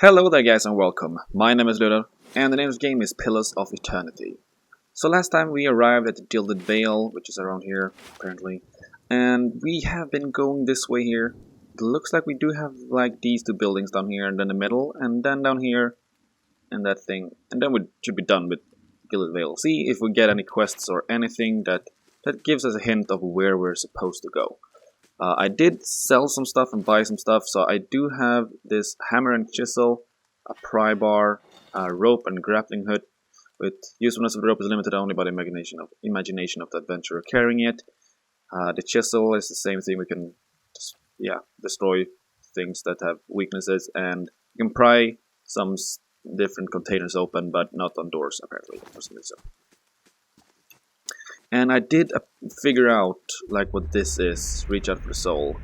Hello there guys and welcome. My name is Ludeer and the name of the game is Pillars of Eternity. So last time we arrived at the Gilded Vale, which is around here apparently, and we have been going this way here. It looks like we do have like these two buildings down here and then the middle and then down here and that thing, and then we should be done with Gilded Vale. See if we get any quests or anything that gives us a hint of where we're supposed to go. I did sell some stuff and buy some stuff, so I do have this hammer and chisel, a pry bar, a rope and grappling hook. With usefulness of the rope is limited only by the imagination of the adventurer carrying it. The chisel is the same thing, we can just, destroy things that have weaknesses, and you can pry some different containers open, but not on doors apparently, for some reason. And I did figure out like what this is, Reach Out for the Soul.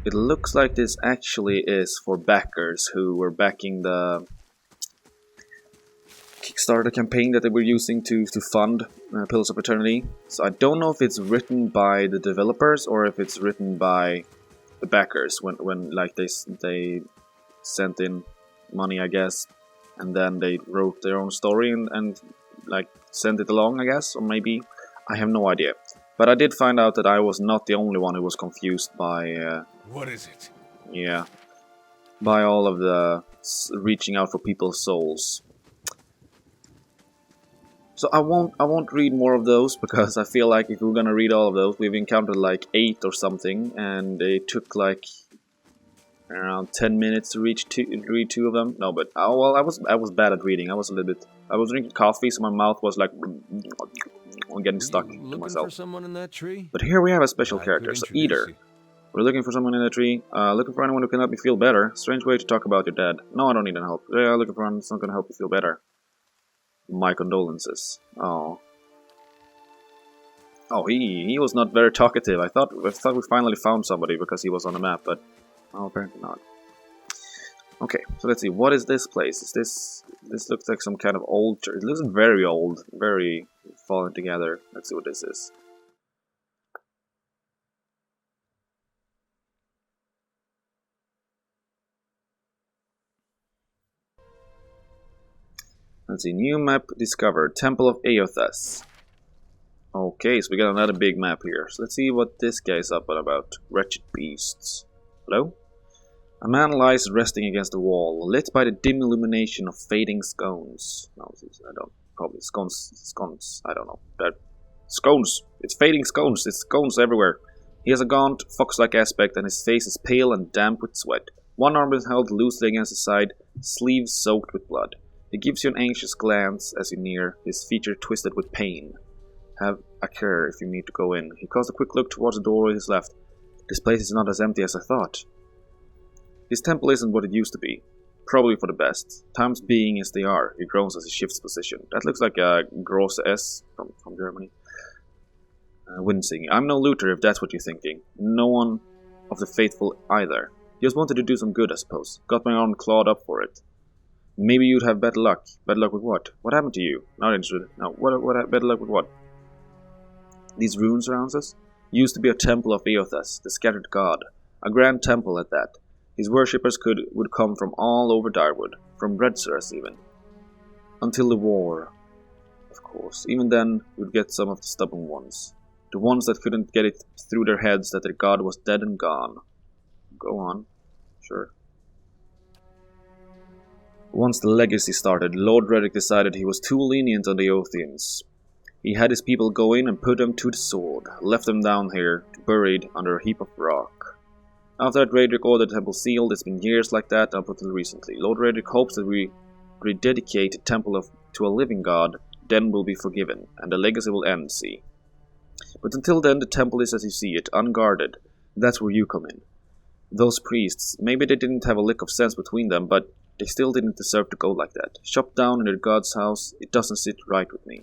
It looks like this actually is for backers who were backing the Kickstarter campaign that they were using to fund Pillars of Eternity. So I don't know if it's written by the developers or if it's written by the backers when like they sent in money, I guess, and then they wrote their own story and like send it along, I guess, or maybe, I have no idea. But I did find out that I was not the only one who was confused by... what is it? Yeah, by all of the reaching out for people's souls. So I won't read more of those, because I feel like if we're gonna read all of those, we've encountered like 8 or something, and it took like around 10 minutes to read 2 of them. No, but I was bad at reading. I was drinking coffee, so my mouth was like getting stuck to myself. Looking for someone in that tree? But here we have a special character, so Aedyr. We're looking for someone in the tree. Looking for anyone who can help me feel better. Strange way to talk about your dad. No, I don't need any help. Yeah, looking for someone who can help you feel better. My condolences. Oh, he was not very talkative. I thought we finally found somebody because he was on the map, but oh, apparently not. Okay, so let's see. What is this place? Is this looks like some kind of old church. It looks very old, very fallen together. Let's see what this is. Let's see. New map discovered. Temple of Eothas. Okay, so we got another big map here. So let's see what this guy's up about. Wretched beasts. Hello? A man lies resting against a wall, lit by the dim illumination of fading scones. No, probably scones, I don't know. Scones! It's fading scones, it's scones everywhere. He has a gaunt, fox-like aspect, and his face is pale and damp with sweat. One arm is held loosely against his side, sleeves soaked with blood. He gives you an anxious glance as you near, his feature twisted with pain. Have a care if you need to go in. He casts a quick look towards the doorway to his left. This place is not as empty as I thought. His temple isn't what it used to be. Probably for the best. Times being as they are, he groans as he shifts position. That looks like a gross S from Germany. Wincing. I'm no looter if that's what you're thinking. No one of the faithful either. Just wanted to do some good, I suppose. Got my arm clawed up for it. Maybe you'd have better luck. Better luck with what? What happened to you? Not interested. No, what better luck with what? These ruins around us? Used to be a temple of Eothas, the scattered god. A grand temple at that. His worshippers would come from all over Dyrwood, from Readceras even. Until the war, of course. Even then, you'd get some of the stubborn ones. The ones that couldn't get it through their heads that their god was dead and gone. Go on. Sure. Once the legacy started, Lord Reddick decided he was too lenient on the Eothians. He had his people go in and put them to the sword, left them down here, buried under a heap of rock. After that, Redrick ordered the temple sealed. It's been years like that up until recently. Lord Redrick hopes that we rededicate the temple to a living god, then we'll be forgiven, and the legacy will end, see. But until then, the temple is as you see it, unguarded. That's where you come in. Those priests, maybe they didn't have a lick of sense between them, but they still didn't deserve to go like that. Chopped down in their god's house, it doesn't sit right with me.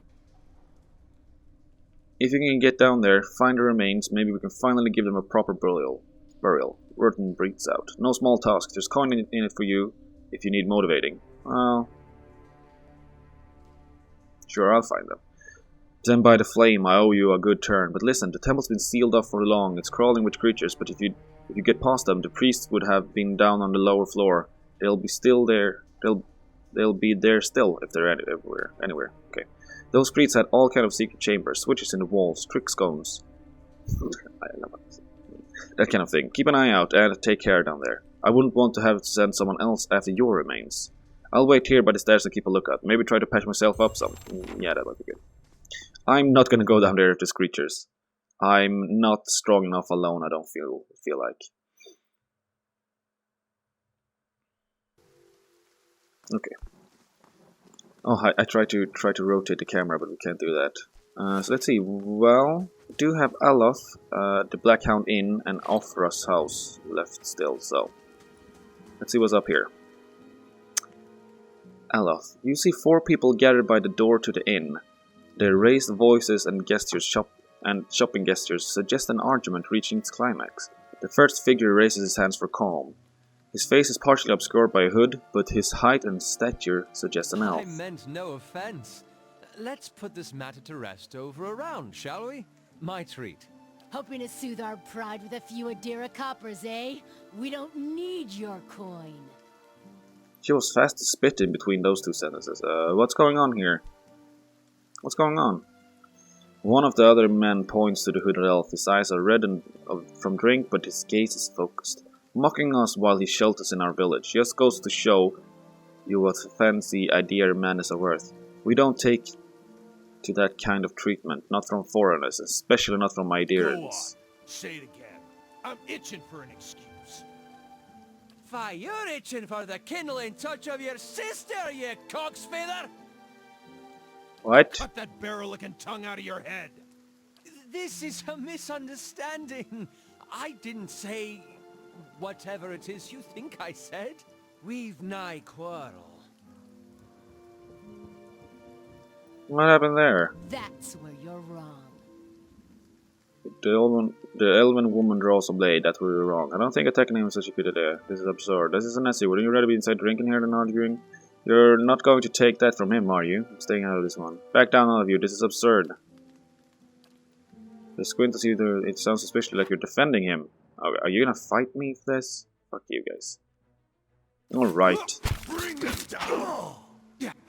If you can get down there, find the remains, maybe we can finally give them a proper burial. Wharton breathes out. No small task, there's coin in it for you, if you need motivating. Well... Sure, I'll find them. Then by the flame, I owe you a good turn. But listen, the temple's been sealed off for long, it's crawling with creatures, but if you get past them, the priests would have been down on the lower floor. they'll be still there. They'll be there still if they're anywhere. Okay. Those creeds had all kind of secret chambers, switches in the walls, trick scones. I don't know. That kind of thing. Keep an eye out and take care down there. I wouldn't want to have to send someone else after your remains. I'll wait here by the stairs and keep a lookout. Maybe try to patch myself up some. Yeah, that would be good. I'm not gonna go down there if there's creatures. I'm not strong enough alone, I don't feel like. Okay. Oh, I try to rotate the camera, but we can't do that. So let's see. Well, we do have Aloth, the Blackhound Inn, and Othra's house left still. So let's see what's up here. Aloth, you see 4 people gathered by the door to the inn. Their raised voices and shopping gestures suggest an argument reaching its climax. The first figure raises his hands for calm. His face is partially obscured by a hood, but his height and stature suggest an elf. I meant no offense. Let's put this matter to rest over a round, shall we? My treat. Hoping to soothe our pride with a few Aedyr coppers, eh? We don't need your coin. She was fast to spit in between those 2 sentences. What's going on here? What's going on? One of the other men points to the hooded elf. His eyes are red from drink, but his gaze is focused. Mocking us while he shelters in our village. Just goes to show you what fancy Aedyr manners are worth. We don't take to that kind of treatment, not from foreigners, especially not from Aedyrians. Say it again. I'm itching for an excuse. Why, you're itching for the kindling touch of your sister, you cocksfeather! What? Cut that barrel-looking tongue out of your head. This is a misunderstanding. I didn't say whatever it is you think I said. We've nigh quarrel. What happened there? That's where you're wrong. The elven woman draws a blade. That's where we're wrong. I don't think attacking him is such a good idea. This is absurd. This is a messy. Wouldn't you rather be inside drinking here than arguing? You're not going to take that from him, are you? I'm staying out of this one. Back down, all of you. This is absurd. The squint to see it sounds suspiciously like you're defending him. Are you gonna fight me for this? Fuck you guys. Alright.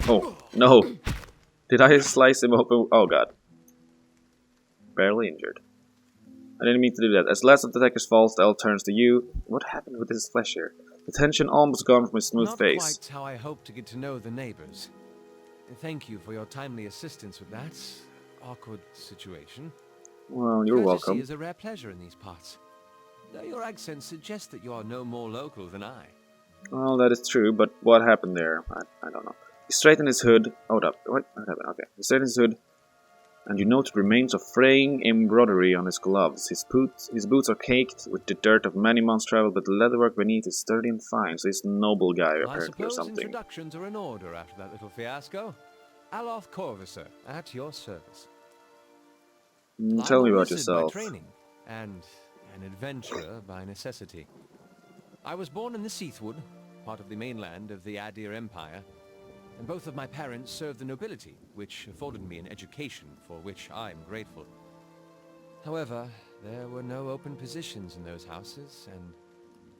Oh, no. Did I slice him open? Oh god. Barely injured. I didn't mean to do that. As last of the attackers falls, the elf turns to you. What happened with his flesh here? The tension almost gone from his smooth face. Not quite how I hoped to get to know the neighbors. Thank you for your timely assistance with that awkward situation. Well, you're welcome. Courtesy is a rare pleasure in these parts. Though your accent suggests that you are no more local than I. Well, that is true, but what happened there? I don't know. He straightened his hood. Hold up. What happened? Okay. He straightened his hood, and you noted remains of fraying embroidery on his gloves. His boots are caked with the dirt of many months' travel, but the leatherwork beneath is sturdy and fine. So he's a noble guy, apparently, or something. Introductions are in order after that little fiasco. Aloth Corvusser, at your service. Tell me I'm a about wizard yourself. By training, and an adventurer by necessity. I was born in the Seathwood, part of the mainland of the Aedyr Empire, and both of my parents served the nobility, which afforded me an education for which I'm grateful. However, there were no open positions in those houses, and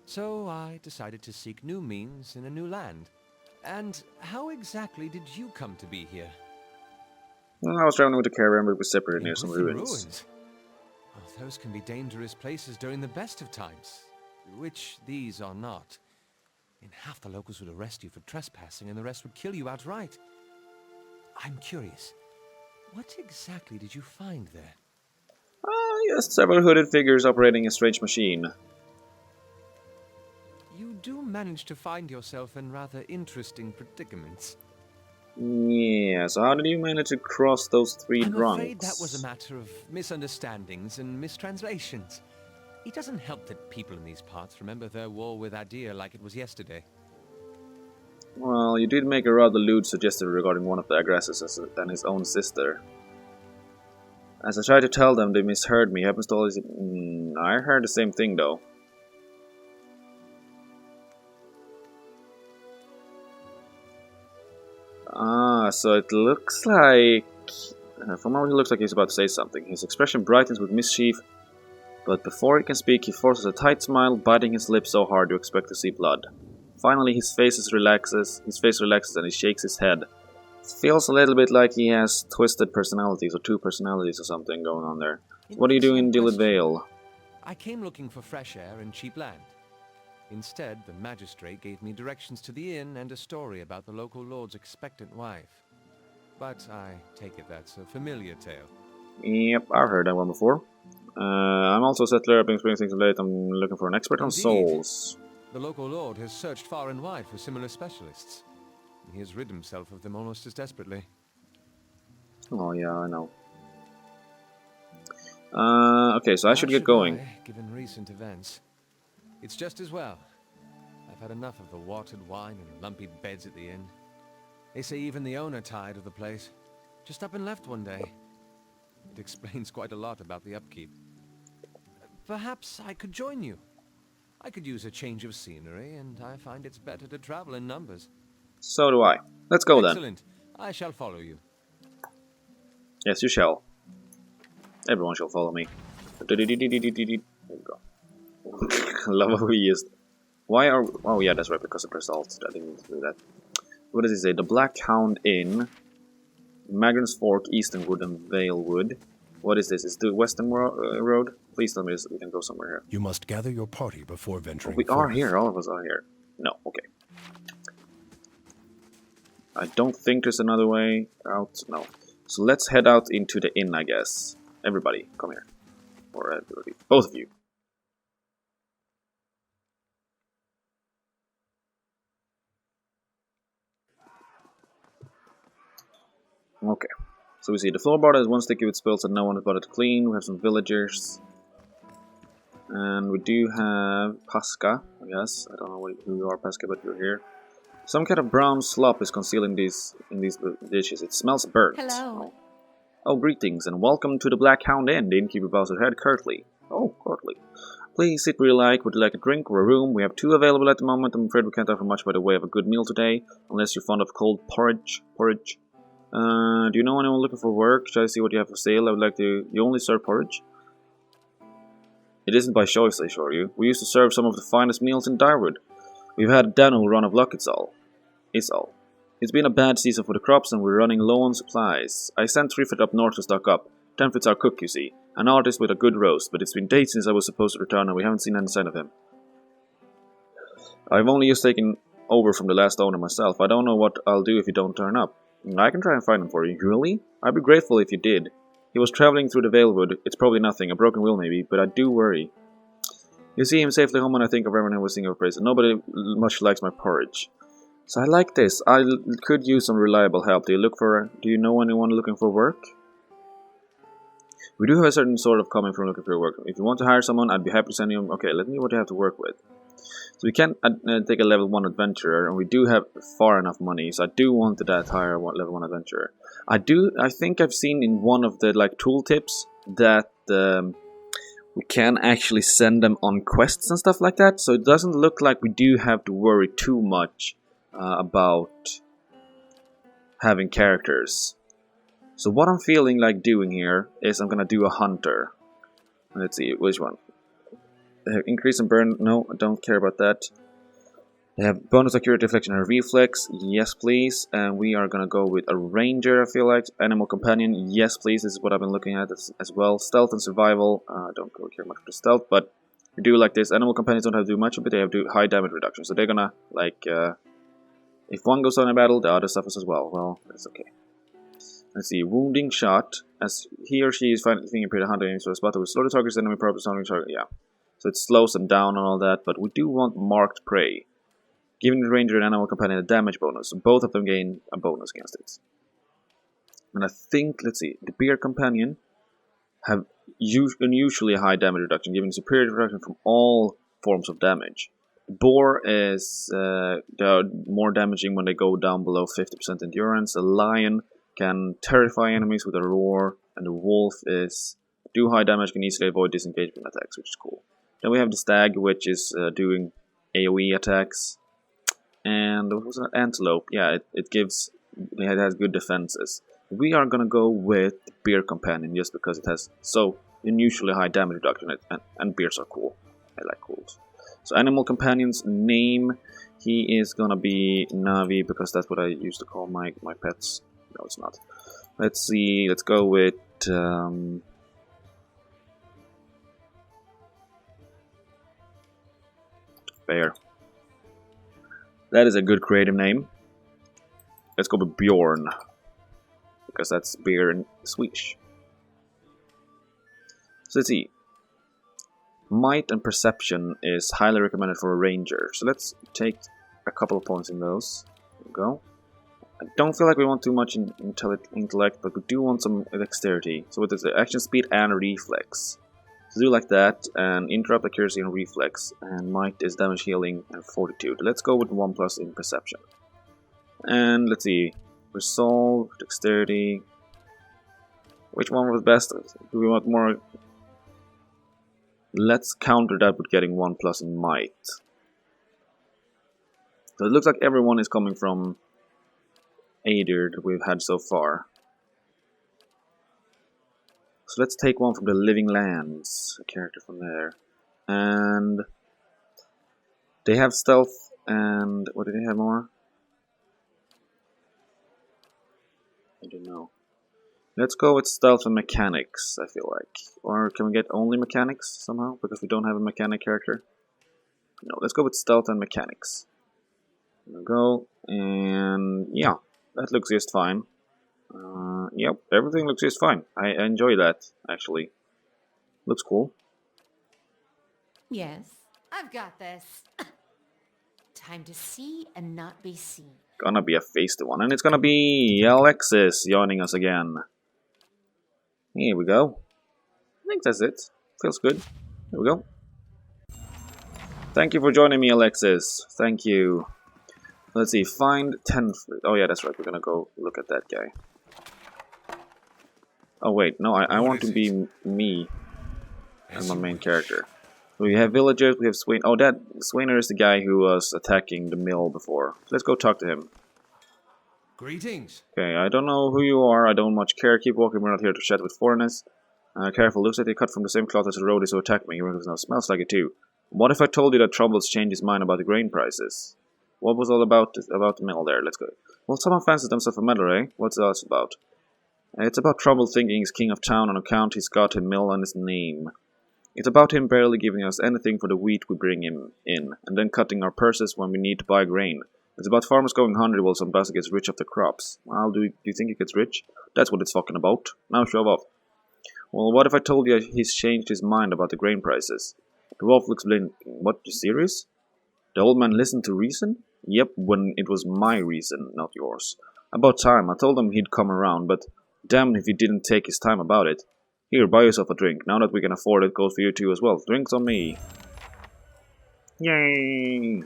so I decided to seek new means in a new land. And how exactly did you come to be here? Well, I was traveling with a caravan, but we was separated near some With the ruins. Oh, those can be dangerous places during the best of times, which these are not. In half the locals would arrest you for trespassing, and the rest would kill you outright. I'm curious, what exactly did you find there? Yes, several hooded figures operating a strange machine. You do manage to find yourself in rather interesting predicaments. Yeah, so how did you manage to cross those 3 I'm drunks? afraid that was a matter of misunderstandings and mistranslations. It doesn't help that people in these parts remember their war with Aedyr like it was yesterday. Well, you did make a rather lewd suggestion regarding one of the aggressors and his own sister. As I tried to tell them, they misheard me. Happens to always... I heard the same thing, though. So it looks like... from how he looks like he's about to say something. His expression brightens with mischief, but before he can speak, he forces a tight smile, biting his lips so hard you expect to see blood. Finally, his face relaxes and he shakes his head. It feels a little bit like he has twisted personalities, or two personalities or something going on there. What are you doing in Dillard Vale? I came looking for fresh air and cheap land. Instead, the magistrate gave me directions to the inn and a story about the local lord's expectant wife. But I take it that's a familiar tale. Yep, I've heard that one before. I'm also a settler. I've been experiencing things late. I'm looking for an expert on Indeed. souls. The local lord has searched far and wide for similar specialists. He has rid himself of them almost as desperately. Oh yeah, I know. Okay, so I should get going. Given recent events, it's just as well. I've had enough of the watered wine and lumpy beds at the inn. They say even the owner tired of the place. Just up and left one day. It explains quite a lot about the upkeep. Perhaps I could join you. I could use a change of scenery, and I find it's better to travel in numbers. So do I. Let's go then. Excellent. I shall follow you. Yes, you shall. Everyone shall follow me. There you go. I love how he used. Why are... Oh yeah, that's right, because of results. I didn't need to do that. What does he say? The Black Hound Inn, Magran's Fork, Easternwood, and Valewood. What is this? Is the Western Road? Please tell me we can go somewhere here. You must gather your party before venturing We forth. are here. All of us are here. No, okay. I don't think there's another way out. No. So let's head out into the inn, I guess. Everybody, come here. Or everybody. Both of you. Okay. So we see the floorboard has one sticky with spells that no one has bothered to clean. We have some villagers. And we do have Pasca, I guess. I don't know who you are, Pasca, but you're here. Some kind of brown slop is concealed in these dishes. It smells burnt. Hello. Oh, greetings, and welcome to the Black Hound Inn. The innkeeper bows her head curtly. Oh, courtly. Please sit where you like. Would you like a drink or a room? We have two available at the moment. I'm afraid we can't offer much by the way of a good meal today, unless you're fond of cold porridge. Do you know anyone looking for work? Shall I see what you have for sale? I would like to... You only serve porridge? It isn't by choice, I assure you. We used to serve some of the finest meals in Dyrwood. We've had a Daniel run of luck, it's all. It's been a bad season for the crops and we're running low on supplies. I sent 3-foot up north to stock up. 10-foot's our cook, you see. An artist with a good roast, but it's been days since I was supposed to return and we haven't seen any sign of him. I've only just taken over from the last owner myself. I don't know what I'll do if you don't turn up. I can try and find him for you. Really? I'd be grateful if you did. He was travelling through the Valewood. It's probably nothing, a broken wheel maybe, but I do worry. You see him safely home and I think of everyone who was singing of praise. Nobody much likes my porridge. So I like this. I could use some reliable help. Do you know anyone looking for work? We do have a certain sort of coming from looking for work. If you want to hire someone, I'd be happy to send you. Okay, let me know what you have to work with. So we can take a level 1 adventurer, and we do have far enough money, so I do want that higher level 1 adventurer. I think I've seen in one of the tooltips that we can actually send them on quests and stuff like that, so it doesn't look like we do have to worry too much about having characters. So what I'm feeling like doing here is I'm gonna do a hunter. Let's see, which one? Increase in burn, no, I don't care about that. They have bonus accuracy, deflection, and reflex, yes please. And we are gonna go with a ranger, I feel like. Animal companion, yes please, this is what I've been looking at as well. Stealth and survival, I don't really care much for stealth, but we do like this. Animal companions don't have to do much of it, they have to do high damage reduction. So they're gonna, if one goes on in battle, the other suffers as well. Well, that's okay. Let's see, wounding shot. As he or she is finding a period of hunting, so a spot that will slow the target's enemy purpose on target, yeah. So it slows them down and all that, but we do want marked prey. Giving the ranger and animal companion a damage bonus, so both of them gain a bonus against it. And I think, let's see, the bear companion have unusually high damage reduction, giving superior reduction from all forms of damage. The boar is they are more damaging when they go down below 50% endurance. The lion can terrify enemies with a roar, and the wolf is do high damage, can easily avoid disengagement attacks, which is cool. Then we have the stag, which is doing AoE attacks. And what was an antelope? Yeah, it has good defenses. We are gonna go with the bear companion just because it has so unusually high damage reduction, and bears are cool. I like cools. So animal companion's name, he is gonna be Navi, because that's what I used to call my pets. No, it's not. Let's see, let's go with... Bear. That is a good creative name. Let's go with Bjorn, because that's beer in Swedish. So let's see. Might and Perception is highly recommended for a ranger. So let's take a couple of points in those. There we go. I don't feel like we want too much in intellect, but we do want some dexterity. So what is it? Action speed and reflex. So do like that, and interrupt, accuracy, and reflex. And might is damage, healing, and fortitude. Let's go with 1+ in Perception. And let's see. Resolve, dexterity. Which one was best? Do we want more? Let's counter that with getting 1+ in might. So it looks like everyone is coming from Aedyr that we've had so far. So let's take one from the Living Lands, a character from there. And they have stealth and what do they have more? I don't know. Let's go with stealth and mechanics, I feel like. Or can we get only mechanics somehow? Because we don't have a mechanic character. No, let's go with stealth and mechanics. There we go. And yeah, that looks just fine. Yep, everything looks just fine. I enjoy that, actually. Looks cool. Yes, I've got this. Time to see and not be seen. Gonna be a feisty one, and it's gonna be Alexis joining us again. Here we go. I think that's it. Feels good. Here we go. Thank you for joining me, Alexis. Thank you. Let's see, find 10... Oh yeah, that's right, we're gonna go look at that guy. Oh wait, no, I want to be me as my main character. We have villagers, we have Swain. Oh, that Swainer is the guy who was attacking the mill before. Let's go talk to him. Greetings. Okay, I don't know who you are, I don't much care. Keep walking, we're not here to chat with foreigners. Careful, looks like they cut from the same cloth as the roadies who attacked me. It now smells like it too. What if I told you that Troubles changed his mind about the grain prices? What was all about the mill there? Let's go. Well, someone fancies themselves a meddler, eh? What's else about? It's about Trouble thinking he's king of town on account he's got a mill on his name. It's about him barely giving us anything for the wheat we bring him in, and then cutting our purses when we need to buy grain. It's about farmers going hungry while some bastard gets rich off the crops. Well, do you think he gets rich? That's what it's fucking about. Now shove off. Well, what if I told you he's changed his mind about the grain prices? The wolf looks blinking. What, you serious? The old man listened to reason? Yep, when it was my reason, not yours. About time. I told him he'd come around, but damn if he didn't take his time about it. Here, buy yourself a drink. Now that we can afford it, goes for you too as well. Drinks on me. Yay!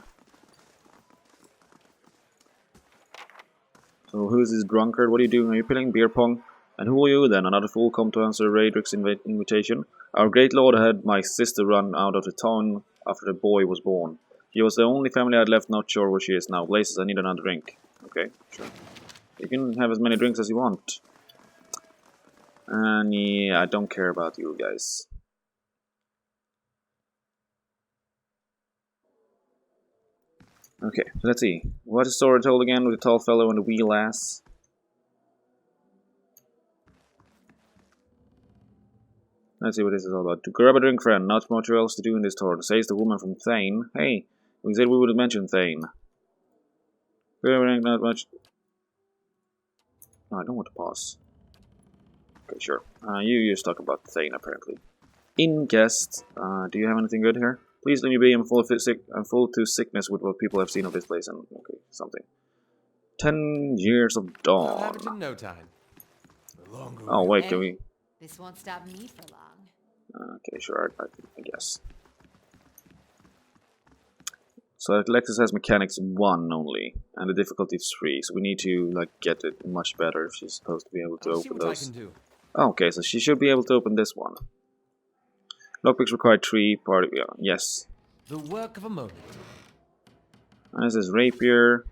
So who's this drunkard? What are you doing? Are you playing beer pong? And who are you then? Another fool come to answer Raedric's invitation? Our great lord had my sister run out of the town after the boy was born. She was the only family I'd left, not sure where she is now. Blazes, I need another drink. Okay, sure. You can have as many drinks as you want. And yeah, I don't care about you guys. Okay, let's see. What is story told again with the tall fellow and the wee lass? Let's see what this is all about. To grab a drink, friend. Not much else to do in this tour. Says the woman from Thane. Hey, we said we would have mentioned Thane. Not much. No, I don't want to pause. Okay, sure. You just talk about Thane, apparently. In guest, do you have anything good here? Please let me be. I'm full to sickness with what people have seen of this place and okay, something. 10 years of dawn. I'll have it in no time. Oh wait, can we? This won't stop me for long. Okay, sure. I guess. So Alexis has mechanics 1 only, and the difficulty is 3. So we need to like get it much better if she's supposed to be able to open those. Oh, okay, so she should be able to open this one. Lockpicks require 3 party. Yeah, yes. The work of a moment. And this is rapier,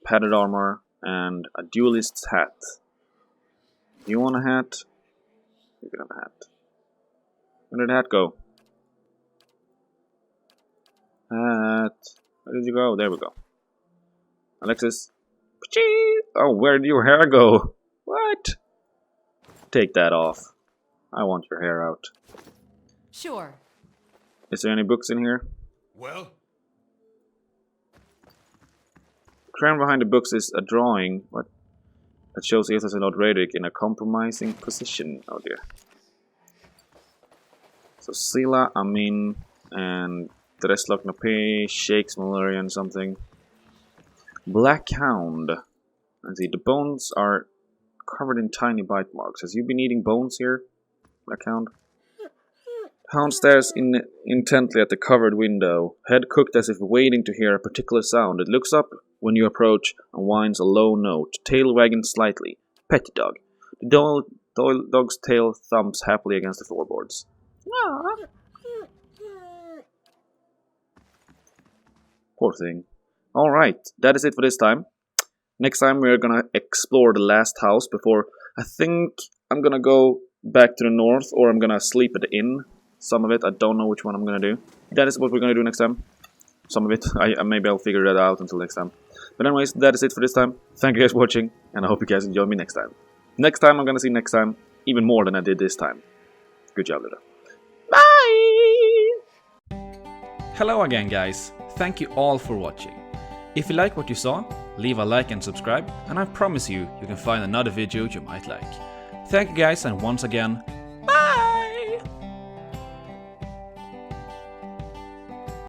padded armor, and a duelist's hat. You want a hat? You can have a hat. Where did the hat go? Where did you go? There we go. Alexis. Oh, where did your hair go? What? Take that off. I want your hair out. Sure. Is there any books in here? Well? Crammed behind the books is a drawing that shows Eothas and Lord Radric in a compromising position. Oh dear. So Sila, Amin, and Dreslok Nape, Shakes Malarian something. Black Hound. Let's see, the bones are covered in tiny bite marks. Has you been eating bones here, Black Hound? Hound stares intently at the covered window, head cocked as if waiting to hear a particular sound. It looks up when you approach and whines a low note, tail wagging slightly. Petty dog. The dog's tail thumps happily against the floorboards. Poor thing. Alright, that is it for this time. Next time we're gonna explore the last house before... I think I'm gonna go back to the north, or I'm gonna sleep at the inn. Some of it, I don't know which one I'm gonna do. That is what we're gonna do next time. Some of it, maybe I'll figure that out until next time. But anyways, that is it for this time. Thank you guys for watching, and I hope you guys enjoy me next time. Next time I'm gonna see next time even more than I did this time. Good job, Ludeer. Bye! Hello again, guys. Thank you all for watching. If you like what you saw, leave a like and subscribe, and I promise you can find another video you might like. Thank you guys, and once again,